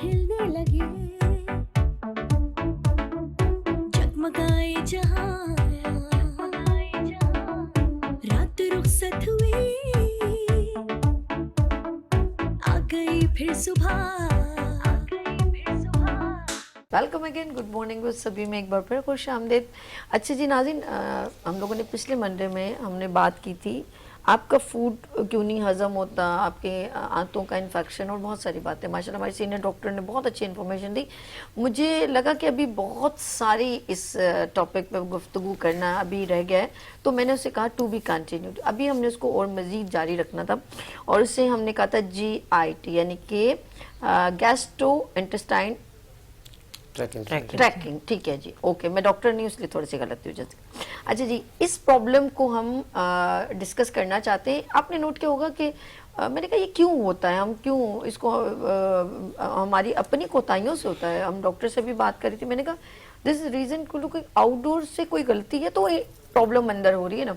ہلنے لگے جگمگائے جہاں رات رخصت ہوئی آ گئی پھر صبح. Welcome again, good morning with سبھی میں ایک بار پھر خوش آمدید. اچھا جی ناظرین, ہم لوگوں نے پچھلے منڈے میں ہم نے بات کی تھی آپ کا فوڈ کیوں نہیں ہضم ہوتا, آپ کے آنتوں کا انفیکشن اور بہت ساری باتیں. ماشاءاللہ ہمارے سینئر ڈاکٹر نے بہت اچھی انفارمیشن دی. مجھے لگا کہ ابھی بہت ساری اس ٹاپک پہ گفتگو کرنا ابھی رہ گیا ہے, تو میں نے اسے کہا ٹو بی کنٹینیوڈ. ابھی ہم نے اس کو اور مزید جاری رکھنا تھا, اور اسے ہم نے کہا تھا GIT یعنی کہ گیسٹرو انٹسٹائن ٹریکنگ. ٹھیک ہے جی, اوکے, میں ڈاکٹر نہیں اس لیے تھوڑی سی غلطی ہو جاتی. اچھا جی, اس پرابلم کو ہم ڈسکس کرنا چاہتے ہیں. آپ نے نوٹ کیا ہوگا کہ میں نے کہا یہ کیوں ہوتا ہے, ہم کیوں اس کو ہماری اپنی کوتاہیوں سے ہوتا ہے. ہم ڈاکٹر سے بھی بات کری تھی, میں نے کہا دس از ریزن کہ آؤٹ ڈور سے کوئی غلطی ہے تو پرابلم اندر ہو رہی ہے نا.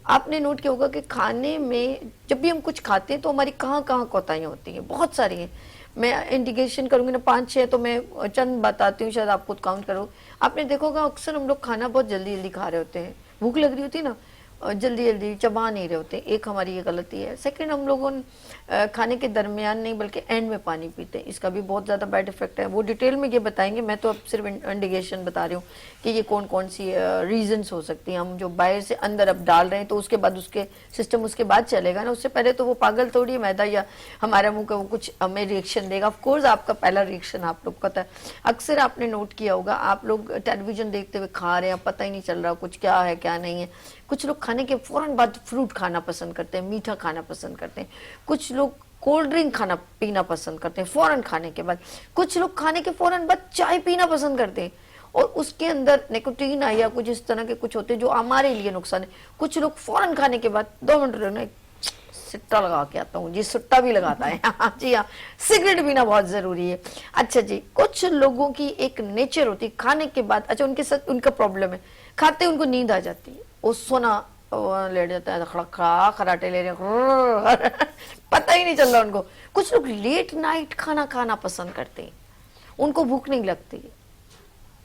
آپ نے نوٹ کیا ہوگا کہ کھانے میں جب بھی ہم کچھ کھاتے ہیں تو ہماری کہاں کہاں کوتاہیاں ہوتی ہیں, بہت ساری ہیں. میں انڈیکیشن کروں گی نا 5-6, تو میں چند بتاتی ہوں, شاید آپ خود کاؤنٹ کرو. آپ نے دیکھو گا اکثر ہم لوگ کھانا بہت جلدی جلدی کھا رہے ہوتے ہیں, بھوک لگ رہی ہوتی ہے نا, جلدی جلدی چبا نہیں رہے ہوتے. ایک ہماری یہ غلطی ہے. سیکنڈ, ہم لوگوں کھانے کے درمیان نہیں بلکہ اینڈ میں پانی پیتے ہیں. اس کا بھی بہت زیادہ بیڈ افیکٹ ہے, وہ ڈیٹیل میں یہ بتائیں گے. میں تو اب صرف انڈیکیشن بتا رہی ہوں کہ یہ کون کون سی ریزنس ہو سکتی ہیں. ہم جو باہر سے اندر اب ڈال رہے ہیں تو اس کے بعد اس کے سسٹم اس کے بعد چلے گا نا, اس سے پہلے تو وہ پاگل تھوڑی ہے میدا یا ہمارا منہ کا وہ کچھ ہمیں ریئیکشن دے گا. آف کورس آپ کا پہلا ریئیکشن آپ لوگ کو پتا ہے. اکثر آپ نے نوٹ کیا ہوگا, آپ لوگ ٹیلی ویژن دیکھتے ہوئے کھا رہے ہیں, پتہ ہی نہیں چل رہا کچھ کیا ہے کیا نہیں ہے. کچھ لوگ کھانے کے فوراً بعد فروٹ کھانا پسند کرتے ہیں, میٹھا کھانا پسند کرتے ہیں. کچھ لوگ کولڈ ڈرنک کھانا پینا پسند کرتے ہیں فوراً کھانے کے بعد. کچھ لوگ کھانے کے فوراً بعد چائے پینا پسند کرتے ہیں, اور اس کے اندر نیکوٹین یا کچھ اس طرح کے کچھ ہوتے ہیں جو ہمارے لیے نقصان ہے. کچھ لوگ فوراً کھانے کے بعد 2 منٹ رہنا, سٹا لگا کے آتا ہوں جی, سٹا بھی لگاتا ہے جی ہاں, سگریٹ پینا بہت ضروری ہے. اچھا جی, کچھ لوگوں کی ایک نیچر ہوتی ہے کھانے کے بعد, اچھا ان کے ساتھ ان کا پرابلم ہے, کھاتے ان کو نیند آ جاتی ہے, وہ سونا لیٹ جاتا ہے, کھڑا خراٹے لے رہے پتہ ہی نہیں چل رہا ان کو. کچھ لوگ لیٹ نائٹ کھانا کھانا پسند کرتے ہیں, ان کو بھوک نہیں لگتی.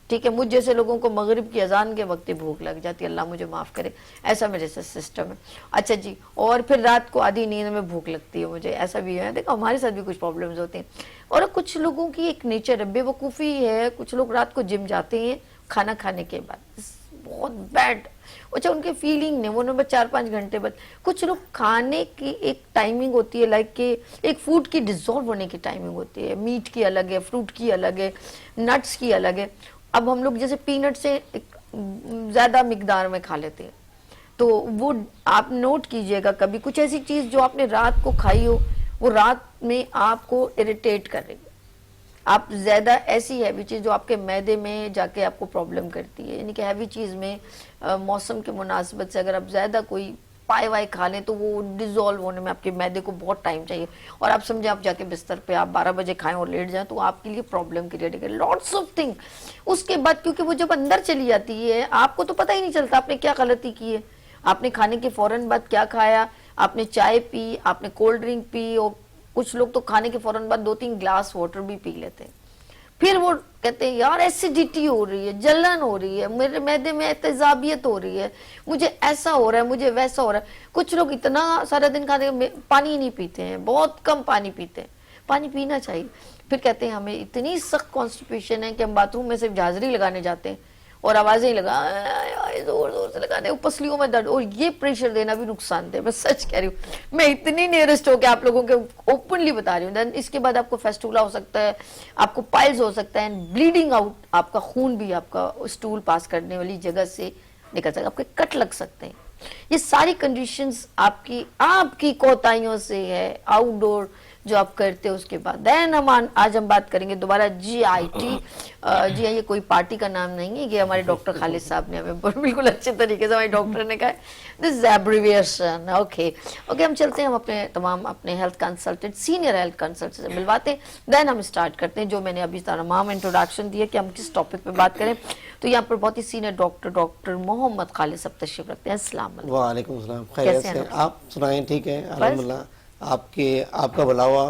ٹھیک ہے, مجھ جیسے لوگوں کو مغرب کی اذان کے وقت ہی بھوک لگ جاتی ہے, اللہ مجھے معاف کرے, ایسا میرے سے سسٹم ہے. اچھا جی, اور پھر رات کو آدھی نیند میں بھوک لگتی ہے مجھے, ایسا بھی ہے. دیکھو ہمارے ساتھ بھی کچھ پرابلمز ہوتے ہیں. اور کچھ لوگوں کی ایک نیچر ہے, بے وقوفی ہے. کچھ لوگ رات کو جم جاتے ہیں کھانا کھانے کے بعد, بہت بیڈ. اچھا, ان کے فیلنگ نہیں, وہ 4-5 گھنٹے بعد. کچھ لوگ کھانے کی ایک ٹائمنگ ہوتی ہے, لائک کہ ایک فوڈ کی ڈیزالو ہونے کی ٹائمنگ ہوتی ہے. میٹ کی الگ ہے, فروٹ کی الگ ہے, نٹس کی الگ ہے. اب ہم لوگ جیسے پینٹ سے زیادہ مقدار میں کھا لیتے ہیں, تو وہ آپ نوٹ کیجئے گا کبھی کچھ ایسی چیز جو آپ نے رات کو کھائی ہو, وہ رات میں آپ کو اریٹیٹ کر رہی ہے. آپ زیادہ ایسی ہیوی چیز جو آپ کے معدے میں جا کے آپ کو پرابلم کرتی ہے, یعنی کہ ہیوی چیز میں موسم کے مناسبت سے اگر آپ زیادہ کوئی پائے وائے کھا لیں تو وہ ڈیزالو ہونے میں آپ کے معدے کو بہت ٹائم چاہیے. اور آپ سمجھیں آپ جا کے بستر پہ آپ 12 بجے کھائیں اور لیٹ جائیں تو آپ کے لیے پرابلم کریٹ ہے, لاٹس آف تھنگ. اس کے بعد کیونکہ وہ جب اندر چلی جاتی ہے آپ کو تو پتہ ہی نہیں چلتا آپ نے کیا غلطی کی ہے. آپ نے کھانے کے فوراً بعد کیا کھایا, آپ نے چائے پی, آپ نے کولڈ ڈرنک پی, اور کچھ لوگ تو کھانے کے فوراً بعد 2-3 گلاس واٹر بھی پی لیتے ہیں. پھر وہ کہتے ہیں یار ایسیڈیٹی ہو رہی ہے, جلن ہو رہی ہے, میرے معدے میں تیزابیت ہو رہی ہے, مجھے ایسا ہو رہا ہے, مجھے ویسا ہو رہا ہے. کچھ لوگ اتنا سارا دن کھاتے ہیں پانی نہیں پیتے ہیں, بہت کم پانی پیتے ہیں. پانی پینا چاہیے. پھر کہتے ہیں ہمیں اتنی سخت کانسٹیپیشن ہے کہ ہم باتھ روم میں صرف جھاجری لگانے جاتے ہیں اور آوازیں لگا زور زور سے لگانے, پسلیوں میں درد, اور یہ پریشر دینا بھی نقصان دہ. میں سچ کہہ رہی ہوں, میں اتنی نیئرسٹ ہو کے آپ لوگوں کے اوپنلی بتا رہی ہوں. دین اس کے بعد آپ کو فیسٹولا ہو سکتا ہے, آپ کو پائلز ہو سکتا ہے, بلیڈنگ آؤٹ, آپ کا خون بھی آپ کا اسٹول پاس کرنے والی جگہ سے نکل سکتا ہے, آپ کے کٹ لگ سکتے ہیں. یہ ساری کنڈیشنز آپ کی کوتاہیوں سے ہے, آؤٹ ڈور جو آپ کرتے ہو اس کے بعد. دین آج ہم بات کریں گے دوبارہ GIT. جی ہاں, یہ کوئی پارٹی کا نام نہیں ہے, یہ ہمارے ڈاکٹر خالد صاحب نے ہمیں بالکل اچھے طریقے سے ہمارے ڈاکٹر نے کہا ہے دس از ایبریویشن. اوکے, ہم چلتے ہیں, ہم اپنے تمام اپنے health consultant, senior health consultant سے ملواتے ہیں. دین ہم اسٹارٹ کرتے ہیں جو میں نے ابھی تمام انٹروڈکشن دی ہے کہ ہم کس ٹاپک پہ بات کریں. تو یہاں پر بہت ہی سینئر ڈاکٹر محمد خالد صاحب تشریف رکھتے ہیں. السلام علیکم. وعلیکم السلام. خیریت سے؟ آپ سنائیں. ٹھیک ہے, بس الحمدللہ. آپ کا بھلا ہوا.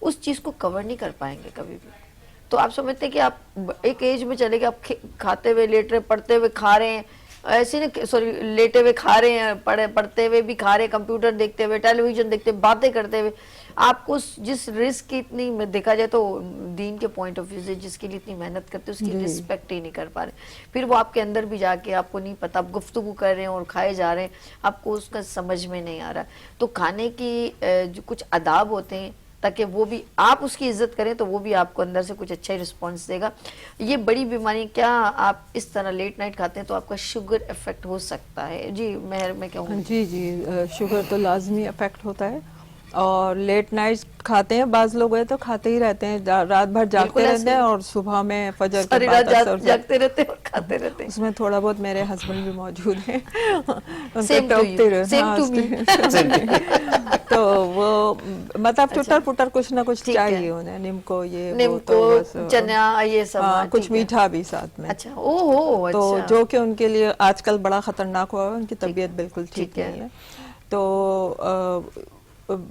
اس چیز کو کور نہیں کر پائیں گے کبھی بھی. تو آپ سمجھتے ہیں کہ آپ ایک ایج میں چلے گئے, آپ کھاتے ہوئے لیٹ رہے, پڑھتے ہوئے کھا رہے ہیں, ایسے نہیں سوری لیٹے ہوئے کھا رہے ہیں, پڑھتے ہوئے بھی کھا رہے ہیں, کمپیوٹر دیکھتے ہوئے, ٹیلی ویژن دیکھتے ہوئے, باتیں کرتے ہوئے, آپ کو جس رزق کی اتنی دیکھا جائے تو دین کے پوائنٹ آف ویو سے جس کے لیے اتنی محنت کرتے اس کی رسپیکٹ ہی نہیں کر پا رہے, پھر وہ آپ کے اندر بھی جا کے آپ کو نہیں پتا, آپ گفتگو کر رہے ہیں اور کھائے جا رہے ہیں, آپ کو اس کا سمجھ میں نہیں آ رہا. تو کھانے کی جو کچھ آداب ہوتے ہیں تاکہ وہ بھی آپ اس کی عزت کریں تو وہ بھی آپ کو اندر سے کچھ اچھا ہی رسپانس دے گا. یہ بڑی بیماری, کیا آپ اس طرح لیٹ نائٹ کھاتے ہیں تو آپ کا شوگر افیکٹ ہو سکتا ہے؟ جی مہر میں کہوں. جی شوگر تو لازمی افیکٹ ہوتا ہے, اور لیٹ نائٹ کھاتے ہیں بعض لوگ ہیں تو کھاتے ہی رہتے ہیں, رات بھر جاگتے رہتے ہیں اور صبح میں فجر کے ساری بعد رات جاگتے رہتے ہیں اور کھاتے رہتے ہیں. اس میں تھوڑا بہت میرے ہسبینڈ بھی موجود ہیں, Same to you, same to me. تو وہ مطلب چٹر پٹر کچھ نہ کچھ چاہیے انہیں, نیم کو یہ نیم کو چنا یہ سب, کچھ میٹھا بھی ساتھ میں. اچھا اوہ تو جو کہ ان کے لیے آج کل بڑا خطرناک ہوا ہے, ان کی طبیعت بالکل ٹھیک نہیں ہے. تو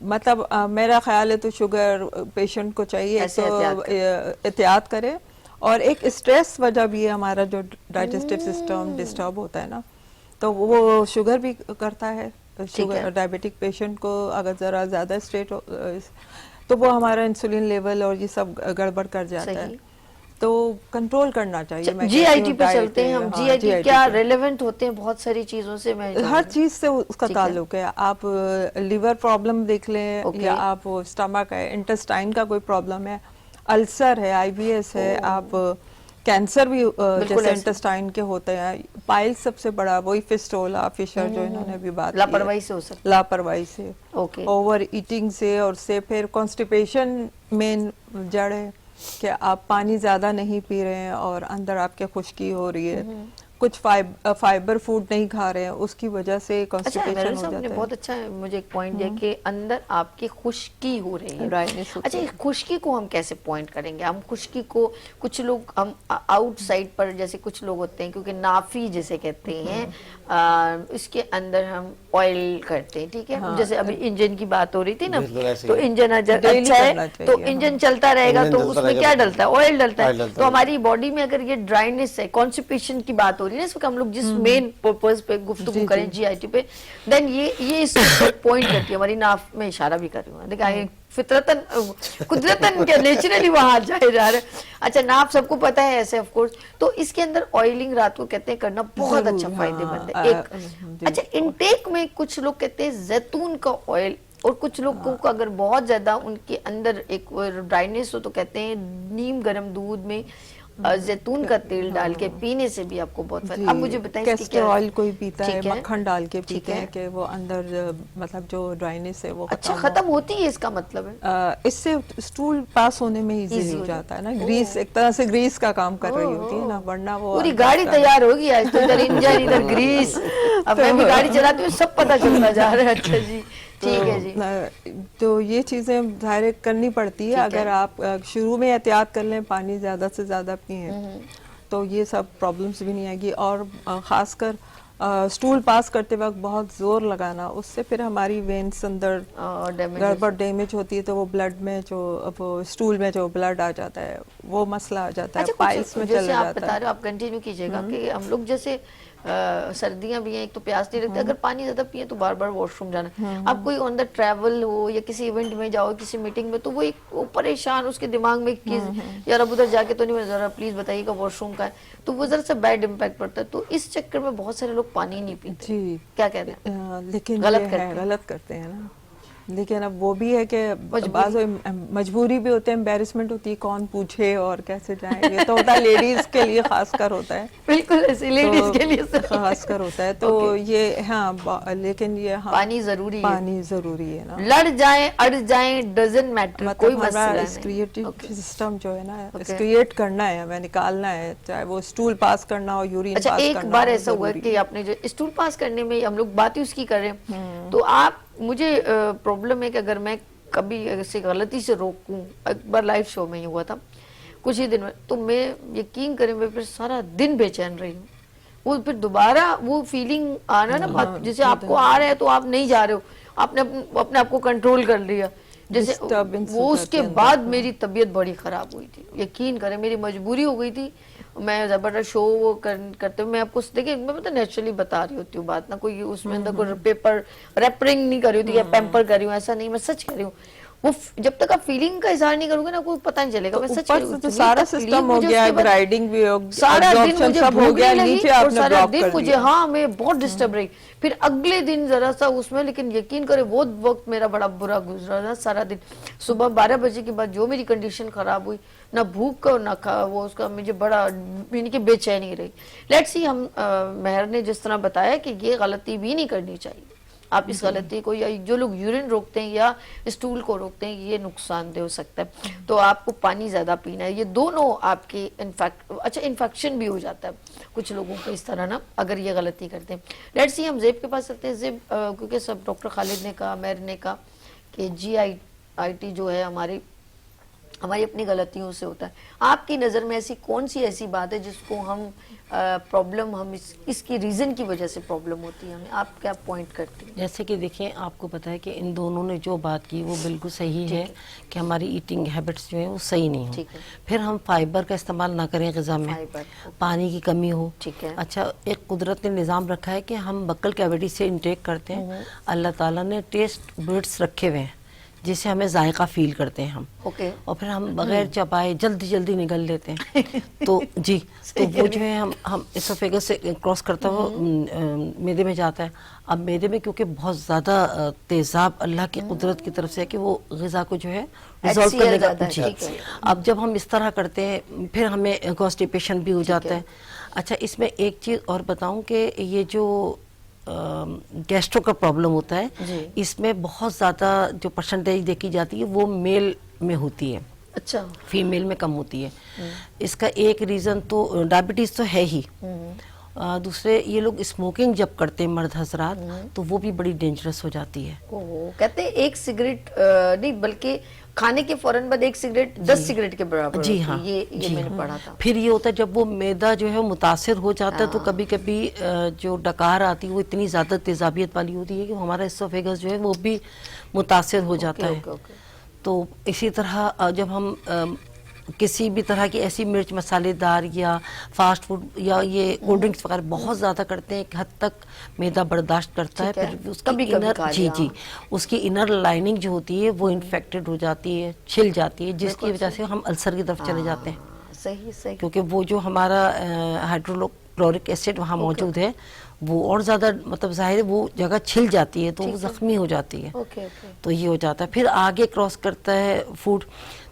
مطلب میرا خیال ہے تو شوگر پیشنٹ کو چاہیے تو احتیاط کرے, اور ایک اسٹریس وجہ بھی ہے ہمارا جو ڈائجسٹو سسٹم ڈسٹرب ہوتا ہے نا, تو وہ شوگر بھی کرتا ہے. شوگر ڈائبٹک پیشنٹ کو اگر ذرا زیادہ اسٹریٹ تو وہ ہمارا انسولین لیول اور یہ سب گڑبڑ کر جاتا ہے, تو کنٹرول کرنا چاہیے. جی آئی ٹی پہ چلتے ہیں ہم. جی آئی ٹی کیا ریلیونٹ ہوتے ہیں بہت ساری چیزوں سے, میں ہر چیز سے اس کا تعلق ہے. آپ لیور پرابلم دیکھ لیں, یا آپ اسٹمک ہے, انٹسٹائن کا کوئی پرابلم ہے, السر ہے, آئی بی ایس ہے, آپ کینسر بھی جیسے انٹسٹائن کے ہوتے ہیں, پائل سب سے بڑا وہی فسٹولا فشر جو انہوں نے بھی بات کی, لاپرواہی سے ہو سکتا ہے, لاپرواہی سے, اوور ایٹنگ سے, اور سے پھر کانسٹیپیشن مین جڑ ہے کہ آپ پانی زیادہ نہیں پی رہے ہیں اور اندر آپ کے خشکی ہو رہی ہے, کچھ فائبر فوڈ نہیں کھا رہے ہیں, اس کی وجہ سے کانسٹیپیشن ہو جاتا ہے. بہت اچھا مجھے ایک پوائنٹ دیا کہ اندر آپ کی خشکی ہو رہی ہے. اچھا خشکی کو ہم کیسے پوائنٹ کریں گے؟ ہم خشکی کو کچھ لوگ ہم آؤٹ سائڈ پر جیسے کچھ لوگ ہوتے ہیں کیونکہ نافی جیسے کہتے ہیں, اس کے اندر ہم آئل کرتے ہیں, ٹھیک ہے, جیسے ابھی انجن کی بات ہو رہی تھی نا, تو انجن اچھا ہے تو انجن چلتا رہے گا, تو اس میں کیا ڈلتا ہے؟ آئل ڈلتا ہے. تو ہماری باڈی میں اگر یہ ڈرائنس ہے, کانسٹیپیشن کی بات ہو رہی ہے نا, اس وقت ہم لوگ جس مین پرپز پہ گفتگو کریں جی آئی ٹی پہ, دین یہ اس کو پوائنٹ کرتی ہے. ہماری ناف میں اشارہ بھی کر رہی ہوں, دیکھیں فطرتاً قدرتاً کیا نیچرلی وہاں جائے جا رہے ہیں. اچھا ناف سب کو پتہ ہے ایسے آف کورس, تو اس کے اندر آئلنگ رات کو کہتے ہیں کرنا بہت اچھا فائدے مند ہے. ایک اچھا انٹیک میں کچھ لوگ کہتے ہیں زیتون کا آئل, اور کچھ لوگوں کو اگر بہت زیادہ ان کے اندر ایک ڈرائنس ہو تو کہتے ہیں نیم گرم دودھ میں زیتون کا تیل ڈال کے پینے سے بھی آپ کو بہت فائدہ. اب مجھے بتائیں کیسٹر آئل کوئی پیتا ہے, مکھن ڈال کے پیتے ہیں کہ وہ اندر مطلب جو ڈرائنس ہے وہ اچھا ختم ہوتی ہے, اس کا مطلب ہے اس سے اسٹول پاس ہونے میں ایزی ہو جاتا ہے نا. گریس ایک طرح سے گریس کا کام کر رہی ہوتی ہے نا, ورنہ وہ پوری گاڑی تیار ہوگی آج تو, ادھر انجن ادھر گریس. اب میں بھی گاڑی چلاتی ہوں, سب پتہ چلتا جا رہا ہے. اچھا جی ٹھیک ہے جی. تو یہ چیزیں ظاہر کرنی پڑتی ہے. اگر آپ شروع میں احتیاط کر لیں, پانی زیادہ سے زیادہ پئیں, تو یہ سب پرابلمس بھی نہیں آئے گی. اور خاص کر سٹول پاس کرتے وقت بہت زور لگانا, اس سے پھر ہماری وینس اندر گڑبڑ ڈیمیج ہوتی ہے, تو وہ بلڈ میں جو سٹول میں جو بلڈ آ جاتا ہے وہ مسئلہ آ جاتا ہے, پائلس میں چلا جاتا ہے. آپ بتا رہے ہو, آپ کنٹینیو کیجئے گا کہ ہم لوگ جیسے سردیاں بھی ہیں, ایک تو پیاس نہیں لگتی, اگر پانی زیادہ پیے تو بار بار واش روم جانا. اب کوئی آن دا ٹریول ہو یا کسی ایونٹ میں جاؤ, کسی میٹنگ میں, تو وہ ایک پریشان, اس کے دماغ میں ایک چیز, یار اب ادھر جا کے تو نہیں, ذرا پلیز بتائیے گا واش روم کا ہے, تو وہ ذرا سا بیڈ امپیکٹ پڑتا ہے. تو اس چکر میں بہت سارے لوگ پانی نہیں پیتے. جی کیا کہتے ہیں؟ لیکن غلط کرتے ہیں نا. لیکن اب وہ بھی ہے کہ بعض مجبوری بھی ہوتے ہیں, امبیرسمنٹ ہوتی ہے, کون پوچھے اور کیسے جائیں. یہ تو ہوتا ہے لیڈیز کے لیے خاص کر ہوتا ہے, بالکل ایسے لیڈیز کے لیے خاص کر ہوتا ہے. تو یہ ہاں, لیکن یہ پانی ضروری ہے, پانی ضروری ہے نا. لڑ جائیں اڑ جائیں ڈزنٹ میٹر, کوئی مسئلہ نہیں. ایکسکریٹو سسٹم جو ہے نا, ایکسکریٹ کرنا ہے, ہمیں نکالنا ہے, چاہے وہ اسٹول پاس کرنا ہو, یورین پاس کرنا ہو. اچھا ایک بار ایسا ہوا کہ آپ نے جو اسٹول پاس کرنے میں ہم لوگ بات ہی اس کی کر رہے ہیں, تو آپ مجھے پرابلم ہے کہ اگر میں کبھی ایسے غلطی سے روکوں, ایک بار لائیو شو میں ہی ہوا تھا کچھ ہی دن میں, تو میں یقین کریں میں پھر سارا دن بے چین رہی ہوں. وہ پھر دوبارہ وہ فیلنگ آنا نا, جیسے آپ کو آ رہا ہے تو آپ نہیں جا رہے ہو, آپ نے اپنے آپ کو کنٹرول کر لیا, جیسے Disturbance وہ ہو اس جاتی کے ہے اندر بعد میری طبیعت بڑی خراب ہوئی تھی, یقین کریں میری مجبوری ہو گئی تھی, میں زبردست شو کرتے ہوئے میں آپ کو دیکھیں میں پتہ نیچرلی بتا رہی ہوتی ہوں بات, نہ کوئی اس میں اندر کوئی پیپر ریپرنگ نہیں کر رہی ہوتی یا پیمپر کر رہی ہوں, ایسا نہیں, میں سچ کر رہی ہوں. وہ جب تک آپ فیلنگ کا اظہار نہیں کرو گے نا کوئی پتہ نہیں چلے گا, میں سچ کر رہی ہوں. تو سارا سسٹم ہو گیا, گرائڈنگ بھی ہو گیا, سارا دن absorption مجھے سب ہو بھوک گیا, نہیں لگی نیچے اور آپ نے سارا بلاک دن کر مجھے, دیا. ہاں میں بہت ڈسٹرب رہی. پھر اگلے دن ذرا سا اس میں, لیکن یقین کرے وہ وقت میرا بڑا برا گزرا نا. سارا دن صبح 12 بجے کے بعد جو میری کنڈیشن خراب ہوئی, نہ بھوک کا نہ وہ اس کا, مجھے بڑا یعنی کہ بے چینی رہی. لیٹس سی, ہم مہر نے جس طرح بتایا کہ یہ غلطی بھی نہیں کرنی چاہیے. آپ اس غلطی کو, یا جو لوگ یورین روکتے ہیں یا اسٹول کو روکتے ہیں, یہ نقصان دہ ہو سکتا ہے. تو آپ کو پانی زیادہ پینا ہے. یہ دونوں آپ کی اچھا انفیکشن بھی ہو جاتا ہے کچھ لوگوں کو اس طرح نا, اگر یہ غلطی کرتے ہیں. لیٹس سی, ہم زیب کے پاس چلتے ہیں. زیب, کیونکہ سب ڈاکٹر خالد نے کہا, مہر نے کہا کہ GI جو ہے ہماری اپنی غلطیوں سے ہوتا ہے. آپ کی نظر میں ایسی کون سی ایسی بات ہے جس کو ہم پرابلم, ہم اس کی ریزن کی وجہ سے پرابلم ہوتی ہے ہمیں, آپ کیا پوائنٹ کرتی ہیں؟ جیسے کہ دیکھیں, آپ کو پتہ ہے کہ ان دونوں نے جو بات کی وہ بالکل صحیح ہے کہ ہماری ایٹنگ ہیبٹس جو ہیں وہ صحیح نہیں ہوں. پھر ہم فائبر کا استعمال نہ کریں غذا میں, پانی کی کمی ہو. اچھا, ایک قدرت نے نظام رکھا ہے کہ ہم بکل کیویٹی سے انٹیک کرتے ہیں. اللہ تعالیٰ نے ٹیسٹ بڈس رکھے ہوئے ہیں جسے ہمیں ذائقہ فیل کرتے ہیں ہم, اور پھر ہم بغیر چبائے جلدی نگل لیتے ہیں. تو جی, تو وہ جو ہے ہم اسوفیگس سے کراس کرتا ہوا میدے میں جاتا ہے. اب میدے میں کیونکہ بہت زیادہ تیزاب اللہ کی قدرت کی طرف سے ہے کہ وہ غذا کو جو ہے ریزالو کرنے کا. جی, اب جب ہم اس طرح کرتے ہیں پھر ہمیں کانسٹیپیشن بھی ہو جاتا ہے. اچھا, اس میں ایک چیز اور بتاؤں کہ یہ جو گیسٹرو کا پرابلم ہوتا ہے, اس میں بہت زیادہ جو پرسنٹیج دیکھی جاتی ہے وہ میل میں ہوتی ہے. اچھا, فیمیل میں کم ہوتی ہے. اس کا ایک ریزن تو ڈائبٹیز تو ہے ہی. دوسرے, یہ لوگ اسموکنگ جب کرتے ہیں مرد حضرات تو وہ بھی بڑی ڈینجرس ہو جاتی ہے. کہتے ہیں ایک سگریٹ نہیں بلکہ کھانے کے فوراً بعد ایک سگریٹ 10 سگریٹ کے برابر. جی ہاں, یہ میں نے پڑھا تھا. پھر یہ ہوتا ہے جب وہ میدا جو ہے متاثر ہو جاتا ہے تو کبھی کبھی جو ڈکار آتی ہے وہ اتنی زیادہ تیزابیت والی ہوتی ہے کہ ہمارا اسوفیگس جو ہے وہ بھی متاثر ہو جاتا ہے. تو اسی طرح جب ہم کسی بھی طرح کی ایسی مرچ مسالے دار یا فاسٹ فوڈ یا یہ کولڈ ڈرنکس وغیرہ بہت زیادہ کرتے ہیں, ایک حد تک میدا برداشت کرتا ہے. پھر اس کی انر اس کی انر لائننگ جو ہوتی ہے وہ انفیکٹڈ ہو جاتی ہے, چھل جاتی ہے, جس کی وجہ سے ہم السر کی طرف چلے جاتے ہیں. صحیح, کیونکہ وہ جو ہمارا ہائیڈروکلورک ایسڈ وہاں موجود ہے وہ اور زیادہ مطلب ظاہر ہے وہ جگہ چھل جاتی ہے تو وہ زخمی ہو جاتی ہے. تو یہ ہو جاتا ہے. پھر آگے کراس کرتا ہے فوڈ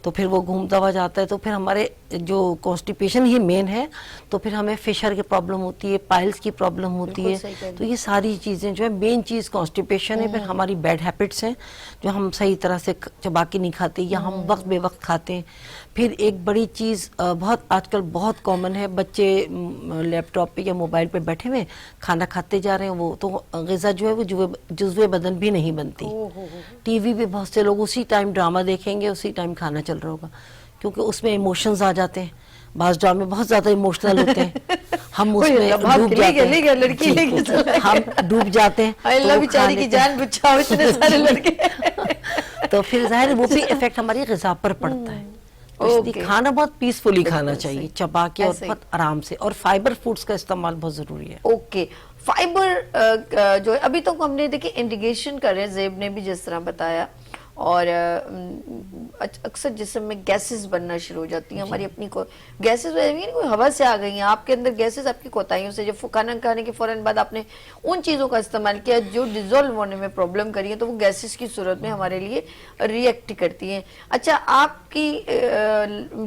تو پھر وہ گھومتا ہوا جاتا ہے. تو پھر ہمارے جو کانسٹیپیشن ہی مین ہے تو پھر ہمیں فشر کی پرابلم ہوتی ہے, پائلز کی پرابلم ہوتی ہے. تو یہ ساری چیزیں جو ہے, مین چیز کانسٹیپیشن ہے. پھر ہماری بیڈ ہیبٹس ہیں جو ہم صحیح طرح سے چبا کے نہیں کھاتے یا ہم وقت بے وقت کھاتے ہیں. پھر ایک بڑی چیز بہت آج کل بہت کامن ہے, بچے لیپ ٹاپ پہ یا موبائل پہ بیٹھے ہوئے کھانا کھاتے جا رہے ہیں, وہ تو غذا جو ہے وہ جزوِ بدن بھی نہیں بنتی. ٹی وی پہ بہت سے لوگ اسی ٹائم ڈرامہ دیکھیں گے, اسی ٹائم کھانا چل رہا ہوگا, کیونکہ اس میں ایموشنز آ جاتے ہیں. بعض ڈرامے بہت زیادہ ایموشنل ہوتے ہیں, ہم اس میں ڈوب جاتے ہیں. ہم ڈوب جاتے ہیں, اللہ بیچاری کی جان بچاؤ اتنے سارے لڑکے. تو پھر ظاہر وہ بھی ایفیکٹ ہماری غذا پر پڑتا ہے. اس لیے کھانا بہت پیسفلی کھانا چاہیے, چبا کے اور بہت آرام سے, اور فائبر فوڈز کا استعمال بہت ضروری ہے. اوکے, فائبر جو ہے ابھی تک ہم نے دیکھیں انڈیگیشن کر رہے ہیں, زیب نے بھی جس طرح بتایا, اور اکثر جسم میں گیسز بننا شروع ہو جاتی ہیں ہماری اپنی کو گیسز کوئی ہوا سے آ گئی ہیں آپ کے اندر گیسز آپ کی کوتاہیوں سے. جب کھانا کھانے کے فوراً بعد آپ نے ان چیزوں کا استعمال کیا جو ڈیزولو ہونے میں پرابلم کری ہیں تو وہ گیسز کی صورت میں ہمارے لیے ریئیکٹ کرتی ہیں. اچھا, آپ کی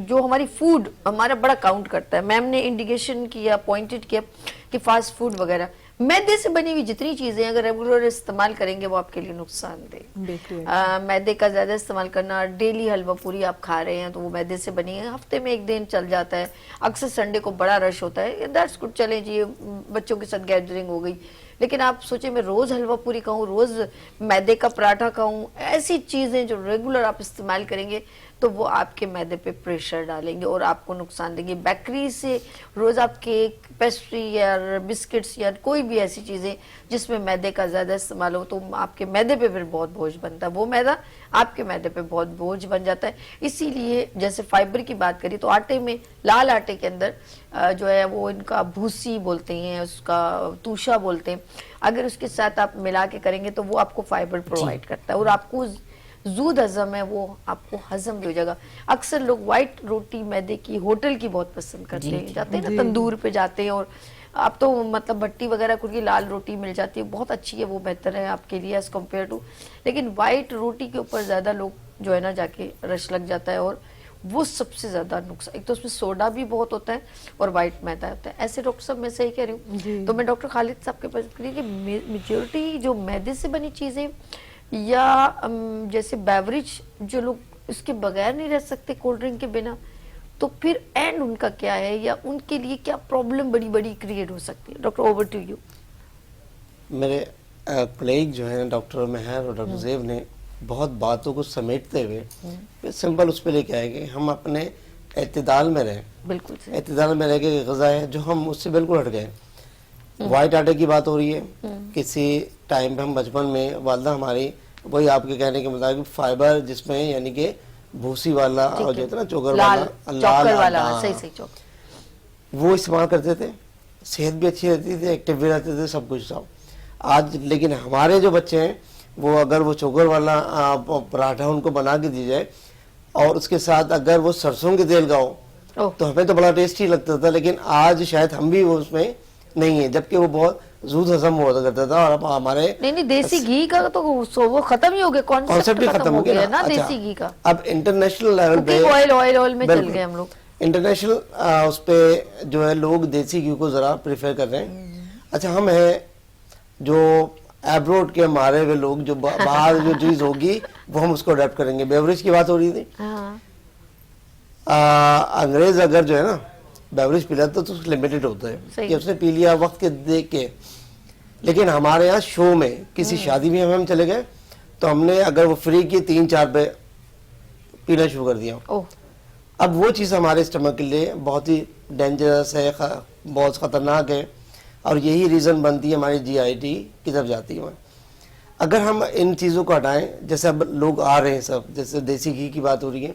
جو ہماری فوڈ ہمارا بڑا کاؤنٹ کرتا ہے, میم نے انڈیکیشن کیا, پوائنٹڈ کیا کہ فاسٹ فوڈ وغیرہ میدے سے بنی ہوئی جتنی چیزیں اگر ریگولر استعمال کریں گے وہ آپ کے لیے نقصان دہ. میدے کا زیادہ استعمال کرنا, ڈیلی حلوہ پوری آپ کھا رہے ہیں تو وہ میدے سے بنی ہے, ہفتے میں ایک دن چل جاتا ہے, اکثر سنڈے کو بڑا رش ہوتا ہے, دیٹس گڈ, چلیں جی بچوں کے ساتھ گیدرنگ ہو گئی. لیکن آپ سوچیں میں روز حلوہ پوری کھاؤں, روز میدے کا پراٹھا کھاؤں, ایسی چیزیں جو ریگولر آپ استعمال کریں گے تو وہ آپ کے میدے پہ پریشر ڈالیں گے اور آپ کو نقصان دیں گے. بیکری سے روز آپ کیک, پیسٹری یا بسکٹس یا کوئی بھی ایسی چیزیں جس میں میدے کا زیادہ استعمال ہو تو آپ کے میدے پہ پھر بہت بوجھ بنتا ہے. وہ میدا آپ کے معدے پہ بہت بوجھ بن جاتا ہے. اسی لیے جیسے فائبر کی بات کری تو آٹے میں, لال آٹے کے اندر جو ہے وہ ان کا بھوسی بولتے ہیں, اس کا توشا بولتے ہیں, اگر اس کے ساتھ آپ ملا کے کریں گے تو وہ آپ کو فائبر پرووائڈ کرتا ہے اور آپ کو زود ہضم ہے, وہ آپ کو ہضم بھی ہو جائے گا. اکثر لوگ وائٹ روٹی میدے کی ہوٹل کی بہت پسند کرتے ہیں, جاتے ہیں نا تندور پہ جاتے ہیں, اور اب تو مطلب بھٹی وغیرہ کی لال روٹی مل جاتی ہے, بہت اچھی ہے, وہ بہتر ہے آپ کے لیے ایز کمپیئر ٹو. لیکن وائٹ روٹی کے اوپر زیادہ لوگ جو ہے نا جا کے رش لگ جاتا ہے, اور وہ سب سے زیادہ نقصان, ایک تو اس میں سوڈا بھی بہت ہوتا ہے اور وائٹ میدا ہوتا ہے. ایسے ڈاکٹر صاحب میں صحیح کہہ رہی ہوں؟ تو میں ڈاکٹر خالد صاحب کے پاس کری کہ میجورٹی جو میدے سے بنی چیزیں یا جیسے بیوریج جو لوگ اس کے بغیر نہیں رہ سکتے, کولڈ ڈرنک کے بنا, تو پھر اینڈ ان کا کیا ہے, یا ان کے لیے کیا پرابلم بڑی بڑی کریٹ ہو سکتی ہے؟ Doctor over to you. میرے کلیگ جو ہیں ڈاکٹر مہر اور ڈاکٹر زیب نے بہت باتوں کو سمیٹتے ہوئے سمپل اس پہ لے کے آئے کہ ہم اپنے اعتدال میں رہیں. بالکل اعتدال میں رہ کے غذا ہے جو ہم اس سے بالکل ہٹ گئے. وائٹ آٹے کی بات ہو رہی ہے, کسی ٹائم پہ ہم بچپن میں والدہ ہماری وہی آپ کے کہنے کے مطابق فائبر جس میں یعنی کہ بھوسی والا اور جو ہے نا چوگر والا وہ استعمال کرتے تھے, صحت بھی اچھی رہتی تھی, ایکٹیو بھی رہتے تھے, سب کچھ تھا. آج لیکن ہمارے جو بچے ہیں وہ اگر وہ چوگر والا پراٹھا ان کو بنا کے دی جائے اور اس کے ساتھ اگر وہ سرسوں کے تیل کا ہو تو ہمیں تو بڑا ٹیسٹی لگتا تھا, لیکن آج شاید ہم بھی اس میں نہیں ہیں, جبکہ وہ بہت زود ہضم ہوا کرتا تھا. اور اب ہمارے نہیں دیسی گھی کا تو وہ ختم ہی ہو گیا, کانسیپٹ ہی ختم ہو گیا نا دیسی گھی کا. اب انٹرنیشنل لیول پہ آئل میں چل گئے ہم لوگ, انٹرنیشنل اس پہ جو ہے لوگ دیسی گھی کو ذرا پریفر کر رہے ہیں. اچھا ہم ہیں جو ایبروڈ کے مارے ہوئے لوگ, جو باہر جو چیز ہوگی وہ ہم اس کو اڈیپٹ کریں گے. بیوریج کی بات ہو رہی تھی, انگریز اگر جو ہے نا بیوریج پی لیتا تو لمیٹڈ ہوتا ہے کہ اس نے پی لیا وقت کے دیکھ کے. لیکن ہمارے یہاں شو میں کسی شادی میں ہم چلے گئے تو ہم نے اگر وہ فری کی 3-4 پہ پینا شروع کر دیا. اب وہ چیز ہمارے اسٹمک کے لیے بہت ہی ڈینجرس ہے, بہت خطرناک ہے, اور یہی ریزن بنتی ہے ہماری جی آئی ٹی کی طرف جاتی ہے. اگر ہم ان چیزوں کو ہٹائیں, جیسے اب لوگ آ رہے ہیں سب, جیسے دیسی گھی کی بات ہو رہی ہے,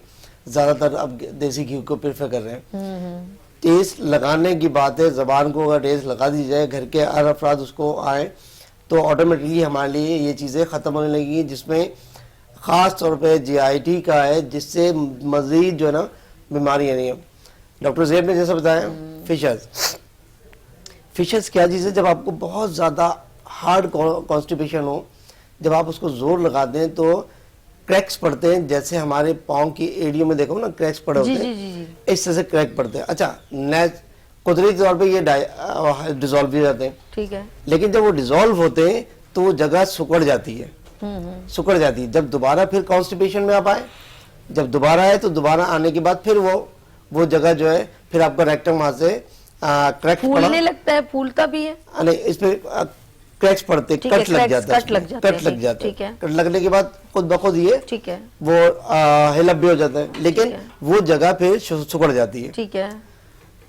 زیادہ تر اب دیسی گھی کو پریفر کر رہے ہیں. ٹیسٹ لگانے کی بات ہے, زبان کو اگر ٹیسٹ لگا دی جائے, گھر کے ہر افراد اس کو آئیں تو آٹومیٹکلی ہمارے لیے یہ چیزیں ختم ہونے لگی, جس میں خاص طور پہ جی آئی ٹی کا ہے, جس سے مزید جو ہے نا بیماریاں نہیں ہیں. ڈاکٹر زیب نے جیسا بتایا فشز کیا چیز ہے, جب آپ کو بہت زیادہ ہارڈ کانسٹیپیشن ہو, جب آپ اس کو زور لگا دیں تو کریکس پڑتے ہیں, جیسے ہمارے پاؤں کی ایڑیوں میں دیکھو نا کریکس پڑے ہوتے ہیں, اس طرح سے کریک پڑتے ہیں. اچھا قدرتی طور پہ یہ ڈیزالو بھی ہو جاتے ہیں, ٹھیک ہے, لیکن جب وہ ڈیزالو ہوتے ہیں تو وہ جگہ سکڑ جاتی ہے, جب دوبارہ پھر کانسٹیپیشن میں آپ آئے, جب دوبارہ آئے تو دوبارہ آنے کے بعد پھر وہ جگہ جو ہے پھر آپ کا ریکٹم وہاں سے کریکس پھولنے لگتا ہے, پھولتا بھی ہے, نہیں اس پہ کریکس پڑتے, کٹ لگ جاتا ہے, کٹ لگنے کے بعد خود بخود یہ وہ ہلپ بھی ہو جاتا ہے, لیکن وہ جگہ پھر سکڑ جاتی ہے. ٹھیک ہے,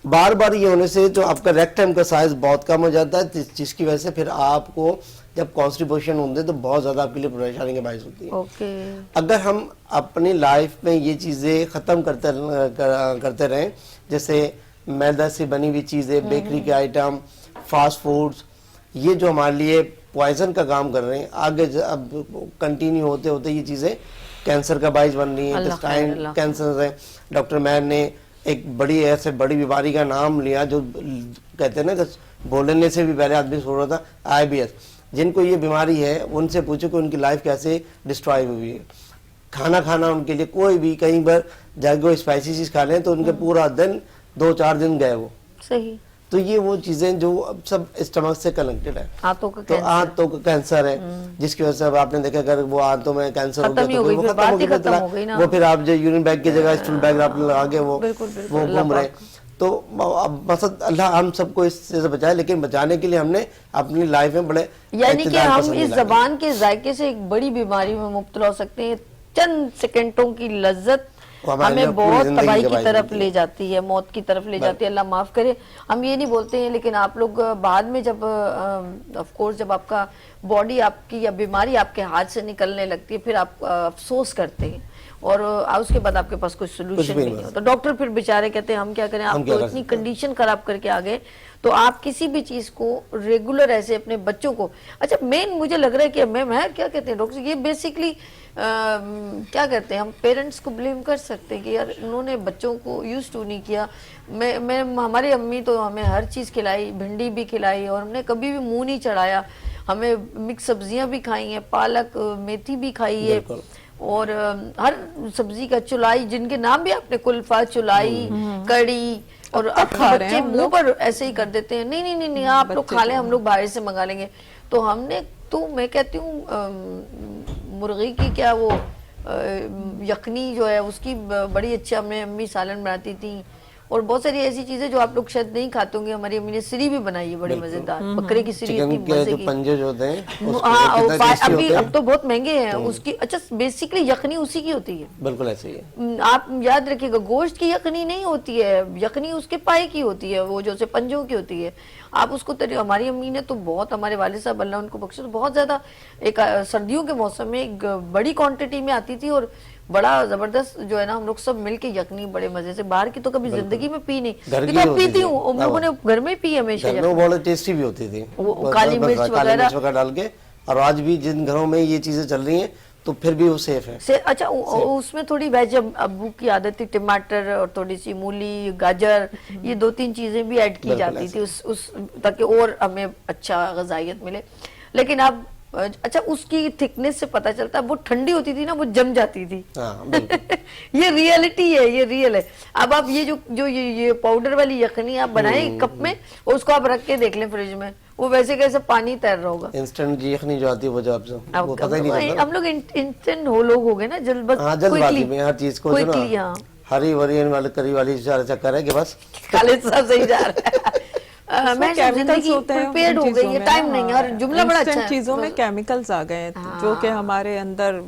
بار بار یہ ہونے سے تو آپ کا ریکٹم کا سائز بہت کم ہو جاتا ہے, جس کی وجہ سے پھر آپ کو جب کانسٹیپیشن ہوتے ہیں تو بہت زیادہ آپ کے لیے پریشانی کا باعث ہوتی ہے. اگر ہم اپنی لائف میں یہ چیزیں ختم کرتے رہیں, جیسے میدا سے بنی ہوئی چیزیں, بیکری کے آئٹم, فاسٹ فوڈز, یہ جو ہمارے لیے پوائزن کا کام کر رہے ہیں, آگے اب کنٹینیو ہوتے ہوتے یہ چیزیں کینسر کا باعث بن رہی ہیں, انٹسٹائن کینسر ہے. ڈاکٹر میر نے ایک بڑی ایسے بڑی بیماری کا نام لیا جو کہتے ہیں نا کہ بولنے سے بھی پہلے آدمی سو رہا تھا, IBS. جن کو یہ بیماری ہے ان سے پوچھو کہ ان کی لائف کیسے ڈسٹرائے ہوئی ہے. کھانا کھانا ان کے لیے کوئی بھی کہیں پر جا کے اسپائسی چیز کھا لیں تو ان کے پورا دن 2-4 دن گئے وہ. صحیح. تو یہ وہ چیزیں جو سب اسٹمک سے کنیکٹڈ ہے. تو آنتوں کا کینسر ہے, جس کی وجہ سے آپ نے دیکھا اگر وہ آنتوں میں کینسر ہو گیا تو وہ ختم ہو گئی, وہ پھر آپ جو یورین بیگ کی جگہ اسٹول بیگ آپ لگا کے وہ گھوم رہے. تو مقصد اللہ ہم سب کو اس سے بچائے, لیکن بچانے کے لیے ہم نے اپنی لائف میں بڑے یعنی کہ ہم اس زبان کے ذائقے سے ایک بڑی بیماری میں مبتلا ہو سکتے ہیں. چند سیکنڈوں کی لذت وہ ہمارے لیے ہمیں پوری بہت زندگی تباہی کا کی باعث طرف بنتی ہے۔ لے جاتی ہے، موت کی طرف لے جاتی ہے، اللہ معاف کرے. ہم یہ نہیں بولتے ہیں، لیکن آپ لوگ بعد میں جب آف کورس جب آپ کا باڈی آپ کی یا بیماری آپ کے ہاتھ سے نکلنے لگتی ہے پھر آپ افسوس کرتے ہیں، اور اس کے بعد آپ کے پاس کوئی سولوشن بھی نہیں ہوتا. ڈاکٹر پھر بیچارے کہتے ہیں ہم کیا کریں، آپ ہم تو کیا کر اتنی سکتے ہیں؟ کنڈیشن خراب کر کے آ گئے. تو آپ کسی بھی چیز کو ریگولر ایسے اپنے بچوں کو، اچھا مین مجھے لگ رہا ہے کہ میں کیا کہتے ہیں ڈاکٹر، یہ بیسکلی کیا کہتے ہیں، ہم پیرنٹس کو بلیم کر سکتے ہیں کہ یار انہوں نے بچوں کو یوز ٹو نہیں کیا. ہماری امی تو ہمیں ہر چیز کھلائی، بھنڈی بھی کھلائی، اور ہم نے کبھی بھی منہ نہیں چڑھایا. ہمیں مکس سبزیاں بھی کھائی ہیں، پالک میتھی بھی کھائی ہے، بالکل. اور ہر سبزی کا چلائی، جن کے نام بھی آپ نے کلفا، چلائی، کڑی، اور تک اپنے کھا رہے ہیں بچے ہم منہ لوگ. پر ایسے ہی کر دیتے ہیں، نہیں آپ لوگ کھا لیں، ہم لوگ باہر سے منگا لیں گے. تو ہم نے تو میں کہتی ہوں مرغی کی کیا وہ یخنی جو ہے اس کی بڑی اچھا ہمیں امی سالن بناتی تھیں، اور بہت ساری ایسی چیزیں جو آپ لوگ شاید نہیں کھاتے ہوں گے. ہماری امی نے سری بھی بنائی ہے بڑی مزیدار، بکرے کی سری اتنی چکن کے مزے جو کی. پنجے جو ہوتے ہیں اس کے ہاں کتنا ٹیسٹی ہوتے ہیں. اب تو بہت مہنگے ہیں اس کی. اچھا بیسکلی یخنی اسی کی ہوتی ہے، بالکل ایسے ہی ہے. آپ یاد رکھیے گا، گوشت کی یخنی نہیں ہوتی ہے، یخنی اس کے پائے کی ہوتی ہے، وہ جو سے پنجوں کی ہوتی ہے. آپ اس کو ہماری امی نے تو بہت، ہمارے والد صاحب اللہ ان کو بخشے، تو بہت زیادہ ایک سردیوں کے موسم میں ایک بڑی کوانٹٹی میں آتی تھی، اور بڑا زبردست جو ہے نا ہم لوگ سب مل کے یخنی بڑے مزے سے. باہر کی تو کبھی زندگی میں پی نہیں، گھر یہ کی تو اب ہوتی پیتی تھی. ہوں، ہم لوگوں نے گھر میں پی ہمیشہ گھر میں وہ یخنی، بہت ٹیسٹی بھی ہوتی تھی، وہ کالی مرچ وغیرہ. ڈال کے. اور آج بھی جن گھروں میں یہ چیزیں چل رہی ہیں تو پھر بھی وہ سیف ہے. اچھا اس میں تھوڑی ویج ابو کی عادت تھی، ٹماٹر اور تھوڑی سی مولی، گاجر، یہ 2-3 چیزیں بھی ایڈ کی جاتی تھی اس تاکہ اور ہمیں اچھا غذائیت ملے. لیکن اب اچھا اس کی تھکنس سے پتہ چلتا ہے وہ ٹھنڈی ہوتی تھی نا، وہ جم جاتی تھی. یہ ریئلٹی ہے، یہ ریئل ہے. اب آپ یہ جو یہ پاؤڈر والی یخنی آپ بنائیں کپ میں، اور اس کو آپ رکھ کے دیکھ لیں فریج میں، وہ ویسے کیسے پانی تیر رہا ہوگا. انسٹنٹ یخنی جو آتی ہے وہ جو آپ سے وہ پتہ ہی نہیں چلتا. ہم لوگ انسٹنٹ لوگ ہو گئے نا، جلد بازی میں ہر چیز کو جو نا ہری وری والی کری والی چکر ہے کہ بس خالد صاحب صحیح جا رہا ہے. میں کیمیکلز ہوتے ہیں پریپیئرڈ ہو گئی ہے، ٹائم نہیں ہے، اور جملہ بڑا اچھا ہے. چیزوں میں کیمیکلز آ گئے ہیں جو کہ ہمارے اندر